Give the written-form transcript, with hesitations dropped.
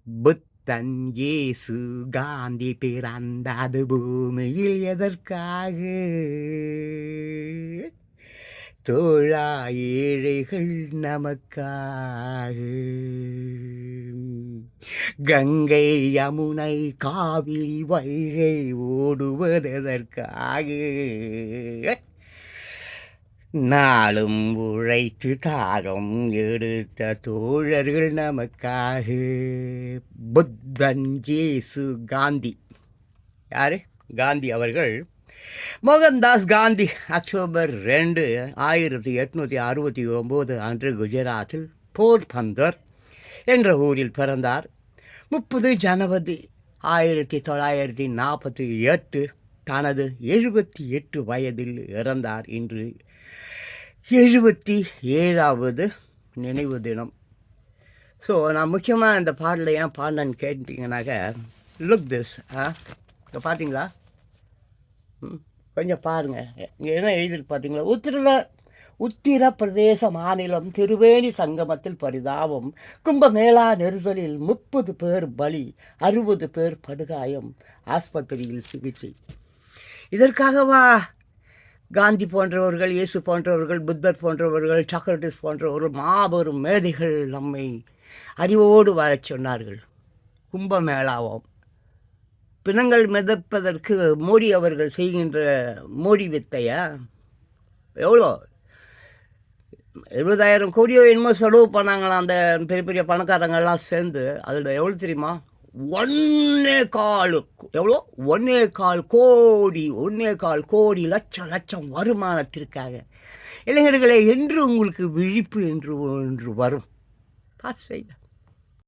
புத்தன் இயேசு காந்தி பிறந்தது பூமியில் எதற்காக? தோழா ஏழைகள் நமக்காக. கங்கை யமுனை காவிரி வைகை ஓடுவதற்காக. நாளும் உழைத்து தாகம் எடுத்த தோழர்கள் நமக்காக. புத்தன் இயேசு காந்தி. யாரு? காந்தி அவர்கள் மோகன்தாஸ் காந்தி அக்டோபர் 2, 1869 அன்று குஜராத்தில் போர்பந்தர் என்ற ஊரில் பிறந்தார். 30 ஜனவரி 1948 தனது 78 வயதில் இறந்தார். இன்று 77வது நினைவு தினம். ஸோ நான் முக்கியமாக இந்த பாடலை ஏன் பாடினேன்னு கேட்டிங்கனாக்க, லுக் திஸ். இங்கே பார்த்தீங்களா? கொஞ்சம் பாருங்கள். இங்கே என்ன எழுதிருக்கு பார்த்தீங்களா? உத்திரப்பிரதேச மாநிலம் திருவேணி சங்கமத்தில் பரிதாபம். கும்பமேளா நெரிசலில் 30 பேர் பலி, 60 பேர் படுகாயம், ஆஸ்பத்திரியில் சிகிச்சை. இதற்காகவா காந்தி போன்றவர்கள், இயேசு போன்றவர்கள், புத்தர் போன்றவர்கள், சாக்ரட்டிஸ் போன்றவர்கள், மாபெரும் மேதைகள் நம்மை அறிவோடு வாழச் சொன்னார்கள்? கும்பமேளாவும் பிணங்கள் மிதப்பதற்கு மோடி அவர்கள் செய்கின்ற மோடி வித்தையா? எவ்வளோ 70,000 கோடியோ என்னமோ செலவு பண்ணாங்களாம் அந்த பெரிய பெரிய பணக்காரங்கள்லாம் சேர்ந்து. அதில் எவ்வளோ தெரியுமா? 1.25 கோடி லட்சம் வருமானத்திற்காக. இளைஞர்களே, என்று உங்களுக்கு விழிப்பு என்று ஒன்று வரும்? பார்த்து செய்ய.